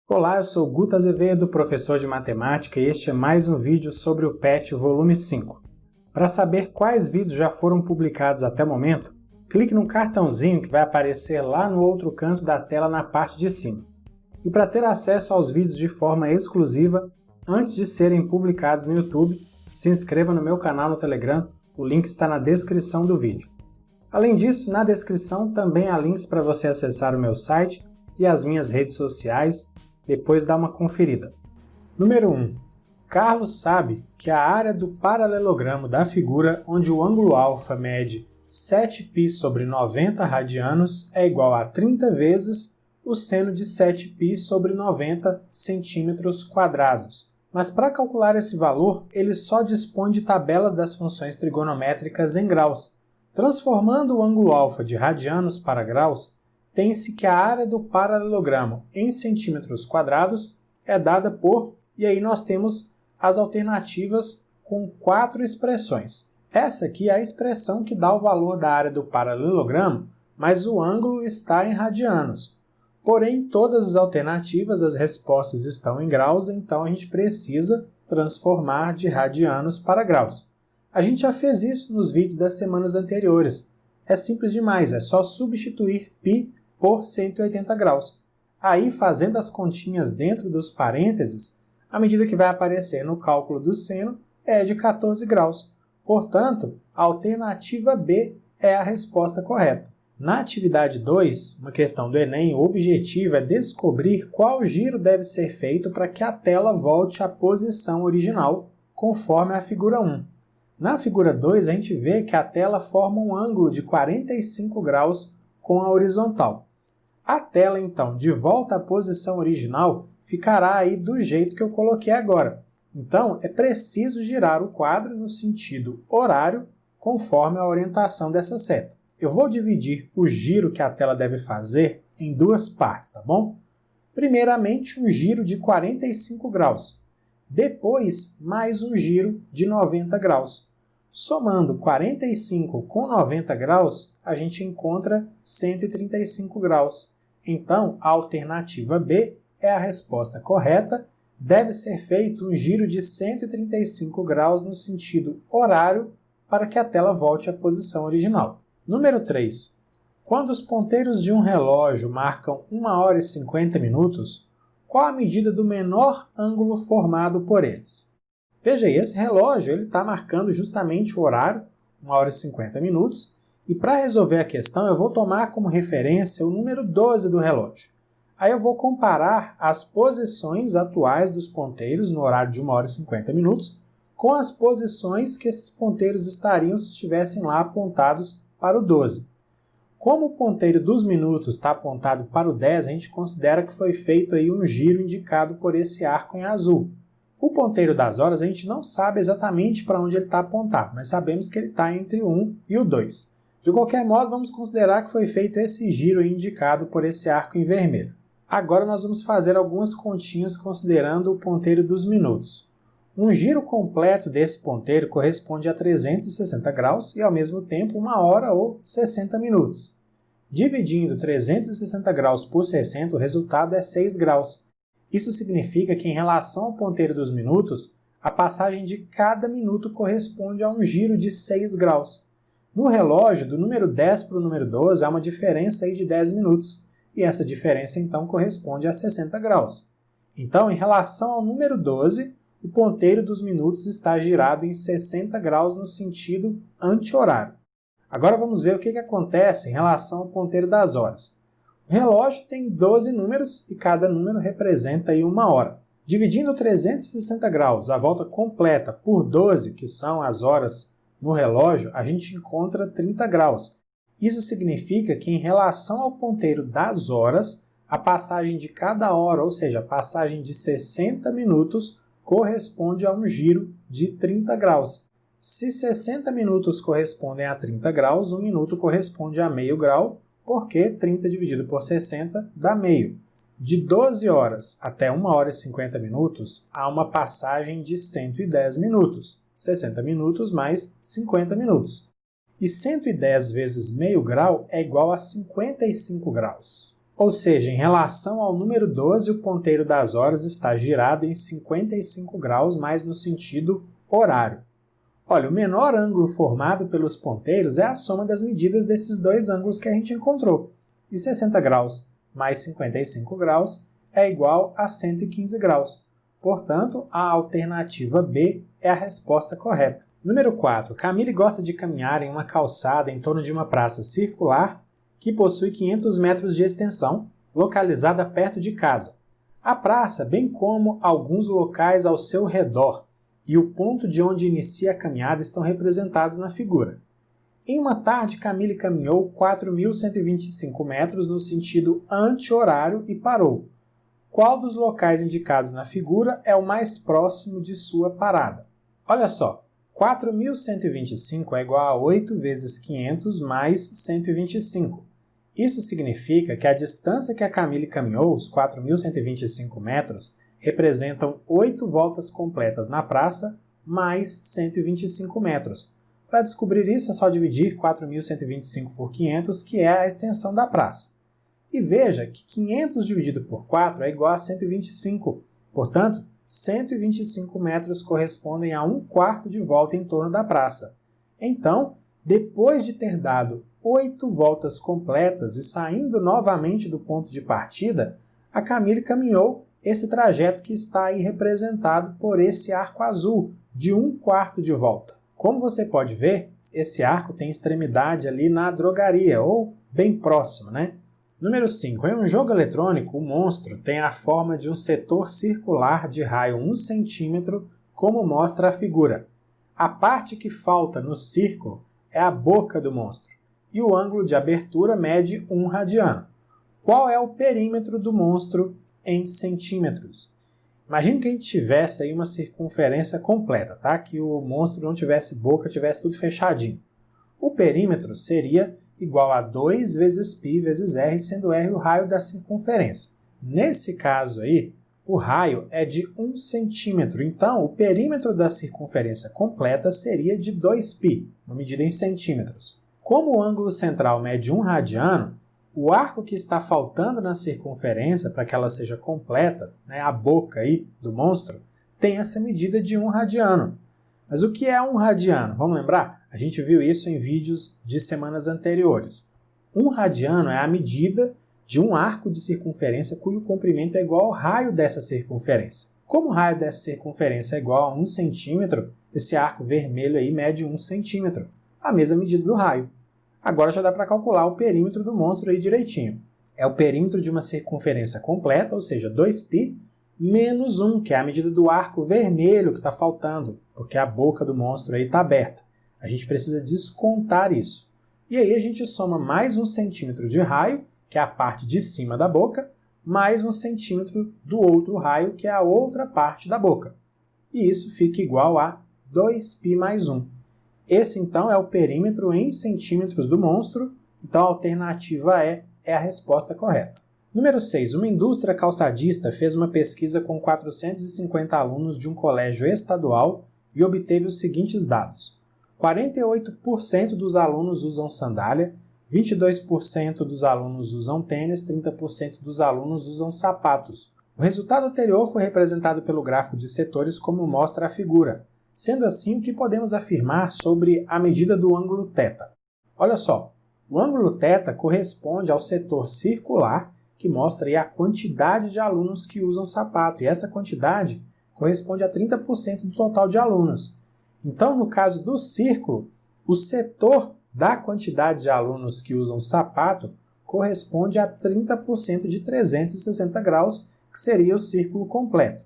Olá, eu sou Guto Azevedo, professor de matemática, e este é mais um vídeo sobre o PET volume 5. Para saber quais vídeos já foram publicados até o momento, clique no cartãozinho que vai aparecer lá no outro canto da tela na parte de cima. E para ter acesso aos vídeos de forma exclusiva, antes de serem publicados no YouTube, se inscreva no meu canal no Telegram, o link está na descrição do vídeo. Além disso, na descrição também há links para você acessar o meu site e as minhas redes sociais. Depois dá uma conferida. Número 1. Carlos sabe que a área do paralelogramo da figura onde o ângulo alfa mede 7π sobre 90 radianos é igual a 30 vezes o seno de 7π sobre 90 centímetros quadrados. Mas para calcular esse valor, ele só dispõe de tabelas das funções trigonométricas em graus. Transformando o ângulo alfa de radianos para graus, tem-se que a área do paralelogramo em centímetros quadrados é dada por, e aí nós temos as alternativas com 4 expressões. Essa aqui é a expressão que dá o valor da área do paralelogramo, mas o ângulo está em radianos. Porém, em todas as alternativas as respostas estão em graus, então a gente precisa transformar de radianos para graus. A gente já fez isso nos vídeos das semanas anteriores. É simples demais, é só substituir π por 180 graus. Aí, fazendo as continhas dentro dos parênteses, a medida que vai aparecer no cálculo do seno é de 14 graus. Portanto, a alternativa B é a resposta correta. Na atividade 2, uma questão do Enem, o objetivo é descobrir qual giro deve ser feito para que a tela volte à posição original, conforme a figura 1. Na figura 2, a gente vê que a tela forma um ângulo de 45 graus com a horizontal. A tela, então, de volta à posição original, ficará aí do jeito que eu coloquei agora. Então, é preciso girar o quadro no sentido horário, conforme a orientação dessa seta. Eu vou dividir o giro que a tela deve fazer em duas partes, tá bom? Primeiramente, um giro de 45 graus. Depois, mais um giro de 90 graus. Somando 45 com 90 graus, a gente encontra 135 graus. Então, a alternativa B é a resposta correta. Deve ser feito um giro de 135 graus no sentido horário para que a tela volte à posição original. Número 3. Quando os ponteiros de um relógio marcam 1 hora e 50 minutos, qual a medida do menor ângulo formado por eles? Veja aí, esse relógio está marcando justamente o horário, 1 hora e 50 minutos, e para resolver a questão eu vou tomar como referência o número 12 do relógio. Aí eu vou comparar as posições atuais dos ponteiros no horário de 1 hora e 50 minutos com as posições que esses ponteiros estariam se estivessem lá apontados para o 12. Como o ponteiro dos minutos está apontado para o 10, a gente considera que foi feito aí um giro indicado por esse arco em azul. O ponteiro das horas a gente não sabe exatamente para onde ele está apontado, mas sabemos que ele está entre o 1 e o 2. De qualquer modo, vamos considerar que foi feito esse giro indicado por esse arco em vermelho. Agora nós vamos fazer algumas continhas considerando o ponteiro dos minutos. Um giro completo desse ponteiro corresponde a 360 graus e, ao mesmo tempo, 1 hora ou 60 minutos. Dividindo 360 graus por 60, o resultado é 6 graus. Isso significa que, em relação ao ponteiro dos minutos, a passagem de cada minuto corresponde a um giro de 6 graus. No relógio, do número 10 para o número 12, há uma diferença aí de 10 minutos, e essa diferença, então, corresponde a 60 graus. Então, em relação ao número 12, o ponteiro dos minutos está girado em 60 graus no sentido anti-horário. Agora vamos ver o que acontece em relação ao ponteiro das horas. O relógio tem 12 números e cada número representa aí 1 hora. Dividindo 360 graus, a volta completa, por 12, que são as horas no relógio, a gente encontra 30 graus. Isso significa que, em relação ao ponteiro das horas, a passagem de cada hora, ou seja, a passagem de 60 minutos, corresponde a um giro de 30 graus. Se 60 minutos correspondem a 30 graus, 1 minuto corresponde a meio grau, porque 30 dividido por 60 dá meio. De 12 horas até 1 hora e 50 minutos, há uma passagem de 110 minutos. 60 minutos mais 50 minutos. E 110 vezes meio grau é igual a 55 graus. Ou seja, em relação ao número 12, o ponteiro das horas está girado em 55 graus, mas no sentido horário. Olha, o menor ângulo formado pelos ponteiros é a soma das medidas desses dois ângulos que a gente encontrou. E 60 graus mais 55 graus é igual a 115 graus. Portanto, a alternativa B é a resposta correta. Número 4. Camille gosta de caminhar em uma calçada em torno de uma praça circular que possui 500 metros de extensão, localizada perto de casa. A praça, bem como alguns locais ao seu redor, e o ponto de onde inicia a caminhada estão representados na figura. Em uma tarde, Camille caminhou 4.125 metros no sentido anti-horário e parou. Qual dos locais indicados na figura é o mais próximo de sua parada? Olha só, 4.125 é igual a 8 vezes 500 mais 125. Isso significa que a distância que a Camille caminhou, os 4.125 metros, representam 8 voltas completas na praça mais 125 metros. Para descobrir isso, é só dividir 4.125 por 500, que é a extensão da praça. E veja que 500 dividido por 4 é igual a 125. Portanto, 125 metros correspondem a 1/4 de volta em torno da praça. Então, depois de ter dado 8 voltas completas e saindo novamente do ponto de partida, a Camille caminhou esse trajeto que está aí representado por esse arco azul, de 1/4 de volta. Como você pode ver, esse arco tem extremidade ali na drogaria, ou bem próximo, né? Número 5. Em um jogo eletrônico, o monstro tem a forma de um setor circular de raio 1 cm, como mostra a figura. A parte que falta no círculo é a boca do monstro, e o ângulo de abertura mede 1 radiano. Qual é o perímetro do monstro em centímetros? Imagine que a gente tivesse aí uma circunferência completa, tá? Que o monstro não tivesse boca, tivesse tudo fechadinho. O perímetro seria igual a 2 vezes π vezes r, sendo r o raio da circunferência. Nesse caso aí, o raio é de 1 centímetro, então o perímetro da circunferência completa seria de 2π, uma medida em centímetros. Como o ângulo central mede 1 radiano, o arco que está faltando na circunferência para que ela seja completa, né, a boca aí do monstro, tem essa medida de 1 radiano. Mas o que é 1 radiano? Vamos lembrar? A gente viu isso em vídeos de semanas anteriores. 1 radiano é a medida de um arco de circunferência cujo comprimento é igual ao raio dessa circunferência. Como o raio dessa circunferência é igual a 1 centímetro, esse arco vermelho aí mede 1 centímetro, a mesma medida do raio. Agora já dá para calcular o perímetro do monstro aí direitinho. É o perímetro de uma circunferência completa, ou seja, 2π, menos 1, que é a medida do arco vermelho que está faltando, porque a boca do monstro aí está aberta. A gente precisa descontar isso. E aí a gente soma mais 1 centímetro de raio, que é a parte de cima da boca, mais 1 centímetro do outro raio, que é a outra parte da boca. E isso fica igual a 2π mais 1. Esse, então, é o perímetro em centímetros do monstro, então a alternativa é a resposta correta. Número 6. Uma indústria calçadista fez uma pesquisa com 450 alunos de um colégio estadual e obteve os seguintes dados. 48% dos alunos usam sandália, 22% dos alunos usam tênis, 30% dos alunos usam sapatos. O resultado anterior foi representado pelo gráfico de setores como mostra a figura. Sendo assim, o que podemos afirmar sobre a medida do ângulo θ? Olha só, o ângulo θ corresponde ao setor circular, que mostra aí a quantidade de alunos que usam sapato, e essa quantidade corresponde a 30% do total de alunos. Então, no caso do círculo, o setor da quantidade de alunos que usam sapato corresponde a 30% de 360 graus, que seria o círculo completo.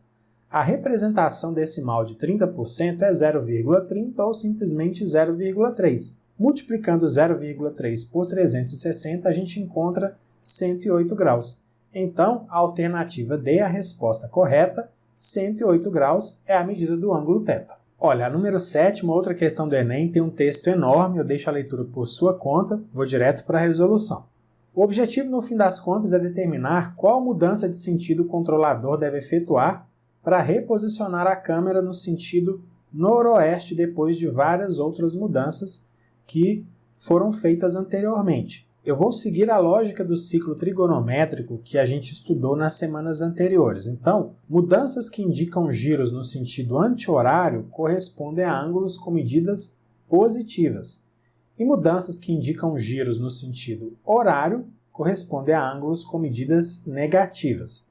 A representação decimal de 30% é 0,30 ou simplesmente 0,3. Multiplicando 0,3 por 360, a gente encontra 108 graus. Então, a alternativa D é a resposta correta, 108 graus é a medida do ângulo θ. Olha, a número 7, uma outra questão do Enem, tem um texto enorme, eu deixo a leitura por sua conta, vou direto para a resolução. O objetivo, no fim das contas, é determinar qual mudança de sentido o controlador deve efetuar para reposicionar a câmera no sentido noroeste depois de várias outras mudanças que foram feitas anteriormente. eu vou seguir a lógica do ciclo trigonométrico que a gente estudou nas semanas anteriores. Então, mudanças que indicam giros no sentido anti-horário correspondem a ângulos com medidas positivas, e mudanças que indicam giros no sentido horário correspondem a ângulos com medidas negativas.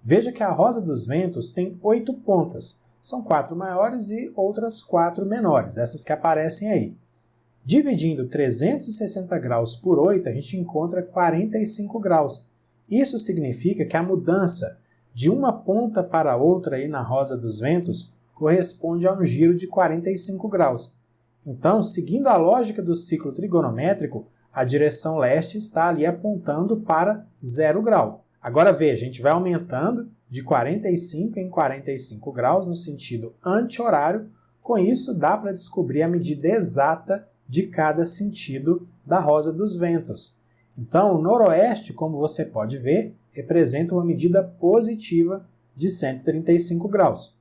Veja que a rosa dos ventos tem 8 pontas, são 4 maiores e outras 4 menores, essas que aparecem aí. Dividindo 360 graus por 8, a gente encontra 45 graus. Isso significa que a mudança de uma ponta para outra aí na rosa dos ventos corresponde a um giro de 45 graus. Então, seguindo a lógica do ciclo trigonométrico, a direção leste está ali apontando para 0 grau. Agora veja, a gente vai aumentando de 45 em 45 graus no sentido anti-horário. Com isso, dá para descobrir a medida exata de cada sentido da rosa dos ventos. Então, o noroeste, como você pode ver, representa uma medida positiva de 135 graus.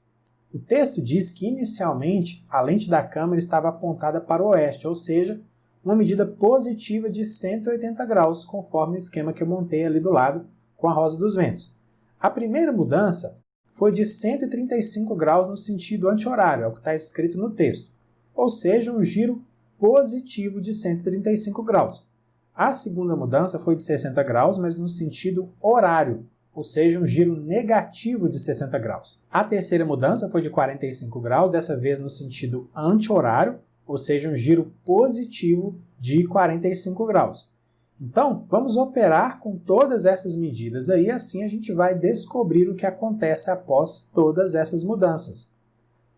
O texto diz que, inicialmente, a lente da câmera estava apontada para o oeste, ou seja, uma medida positiva de 180 graus, conforme o esquema que eu montei ali do lado com a rosa dos ventos. A primeira mudança foi de 135 graus no sentido anti-horário, é o que está escrito no texto, ou seja, um giro positivo de 135 graus. A segunda mudança foi de 60 graus, mas no sentido horário, ou seja, um giro negativo de 60 graus. A terceira mudança foi de 45 graus, dessa vez no sentido anti-horário, ou seja, um giro positivo de 45 graus. Então, vamos operar com todas essas medidas aí, assim a gente vai descobrir o que acontece após todas essas mudanças.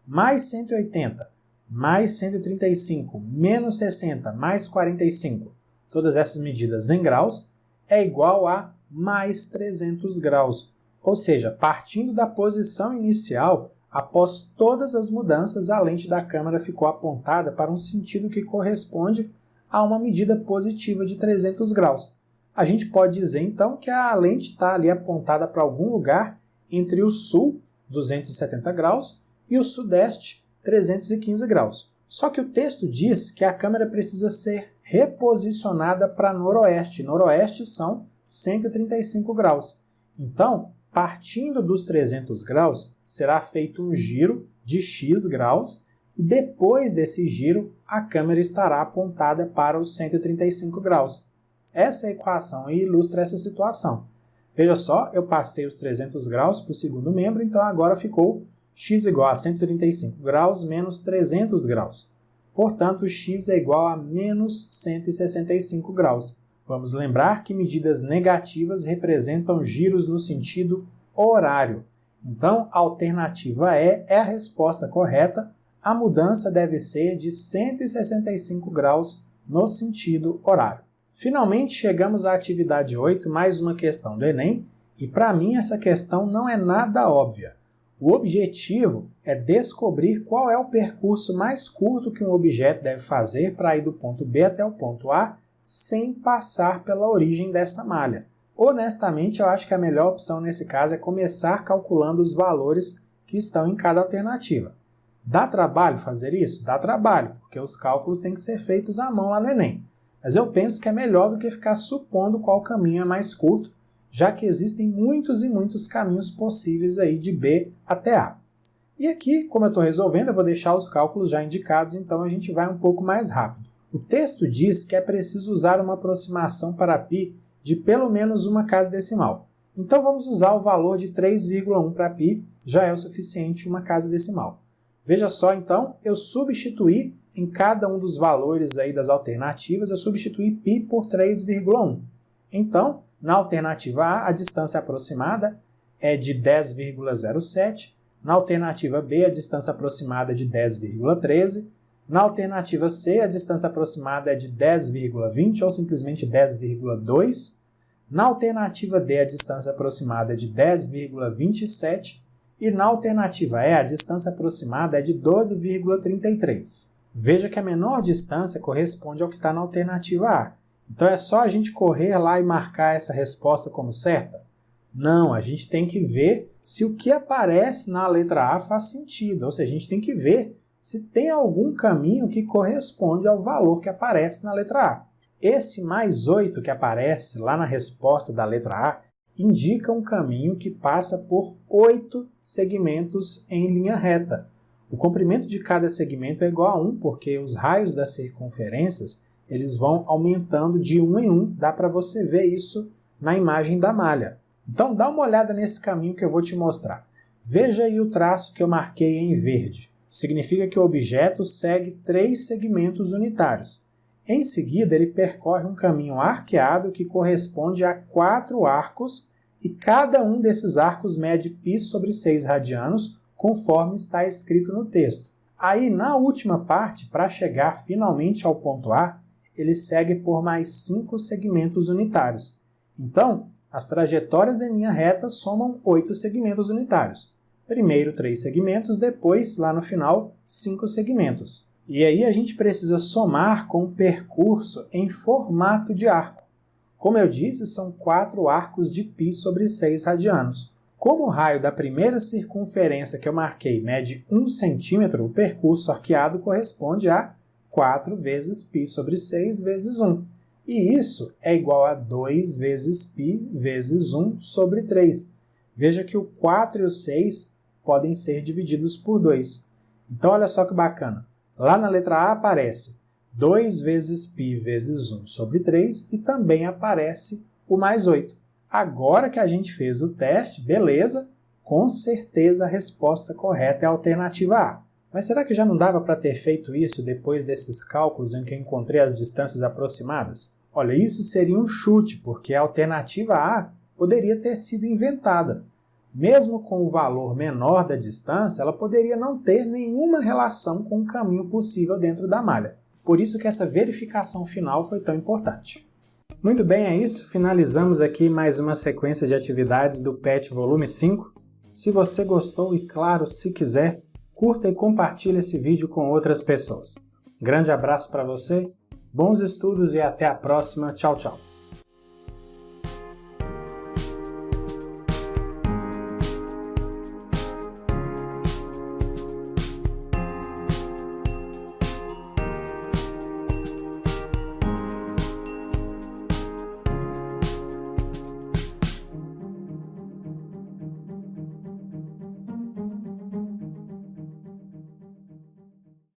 Mais 180, mais 135, menos 60, mais 45, todas essas medidas em graus, é igual a mais 300 graus. Ou seja, partindo da posição inicial, após todas as mudanças, a lente da câmera ficou apontada para um sentido que corresponde a uma medida positiva de 300 graus. A gente pode dizer, então, que a lente está ali apontada para algum lugar entre o sul, 270 graus, e o sudeste, 315 graus. Só que o texto diz que a câmera precisa ser reposicionada para noroeste. Noroeste são 135 graus. Então, partindo dos 300 graus, será feito um giro de x graus e depois desse giro, a câmera estará apontada para os 135 graus. Essa equação aí ilustra essa situação. Veja só, eu passei os 300 graus para o segundo membro, então agora ficou x igual a 135 graus menos 300 graus. Portanto, x é igual a menos 165 graus. Vamos lembrar que medidas negativas representam giros no sentido horário. Então, a alternativa E é a resposta correta. A mudança deve ser de 165 graus no sentido horário. Finalmente, chegamos à atividade 8, mais uma questão do Enem, e para mim essa questão não é nada óbvia. O objetivo é descobrir qual é o percurso mais curto que um objeto deve fazer para ir do ponto B até o ponto A sem passar pela origem dessa malha. Honestamente, eu acho que a melhor opção nesse caso é começar calculando os valores que estão em cada alternativa. Dá trabalho fazer isso? Dá trabalho, porque os cálculos têm que ser feitos à mão lá no Enem. Mas eu penso que é melhor do que ficar supondo qual caminho é mais curto, já que existem muitos e muitos caminhos possíveis aí de B até A. E aqui, como eu estou resolvendo, eu vou deixar os cálculos já indicados, então a gente vai um pouco mais rápido. O texto diz que é preciso usar uma aproximação para π de pelo menos uma casa decimal. Então vamos usar o valor de 3,1 para π, já é o suficiente uma casa decimal. Veja só, então, eu substituí em cada um dos valores aí das alternativas, eu substituí π por 3,1. Então, na alternativa A, a distância aproximada é de 10,07, na alternativa B, a distância aproximada é de 10,13, na alternativa C, a distância aproximada é de 10,20 ou simplesmente 10,2, na alternativa D, a distância aproximada é de 10,27 e na alternativa E, a distância aproximada é de 12,33. Veja que a menor distância corresponde ao que está na alternativa A. Então é só a gente correr lá e marcar essa resposta como certa? Não, a gente tem que ver se o que aparece na letra A faz sentido, ou seja, a gente tem que ver se tem algum caminho que corresponde ao valor que aparece na letra A. Esse mais 8 que aparece lá na resposta da letra A indica um caminho que passa por 8 segmentos em linha reta. O comprimento de cada segmento é igual a 1, porque os raios das circunferências eles vão aumentando de 1 em 1. Dá para você ver isso na imagem da malha. Então dá uma olhada nesse caminho que eu vou te mostrar. Veja aí o traço que eu marquei em verde. Significa que o objeto segue 3 segmentos unitários. Em seguida, ele percorre um caminho arqueado que corresponde a 4 arcos e cada um desses arcos mede π sobre 6 radianos, conforme está escrito no texto. Aí, na última parte, para chegar finalmente ao ponto A, ele segue por mais 5 segmentos unitários. Então, as trajetórias em linha reta somam 8 segmentos unitários. Primeiro 3 segmentos, depois, lá no final, 5 segmentos. E aí a gente precisa somar com o percurso em formato de arco. Como eu disse, são 4 arcos de π sobre 6 radianos. Como o raio da primeira circunferência que eu marquei mede 1 centímetro, o percurso arqueado corresponde a 4 vezes π sobre 6 vezes 1. E isso é igual a 2 vezes π vezes 1 sobre 3. Veja que o 4 e o 6 podem ser divididos por 2. Então, olha só que bacana. Lá na letra A aparece 2 vezes π vezes 1 sobre 3 e também aparece o mais 8. Agora que a gente fez o teste, beleza, com certeza a resposta correta é a alternativa A. Mas será que já não dava para ter feito isso depois desses cálculos em que eu encontrei as distâncias aproximadas? Olha, isso seria um chute, porque a alternativa A poderia ter sido inventada. Mesmo com o valor menor da distância, ela poderia não ter nenhuma relação com o caminho possível dentro da malha. Por isso que essa verificação final foi tão importante. Muito bem, é isso. Finalizamos aqui mais uma sequência de atividades do PET Volume 5. Se você gostou e, claro, se quiser, curta e compartilhe esse vídeo com outras pessoas. Grande abraço para você, bons estudos e até a próxima. Tchau, tchau!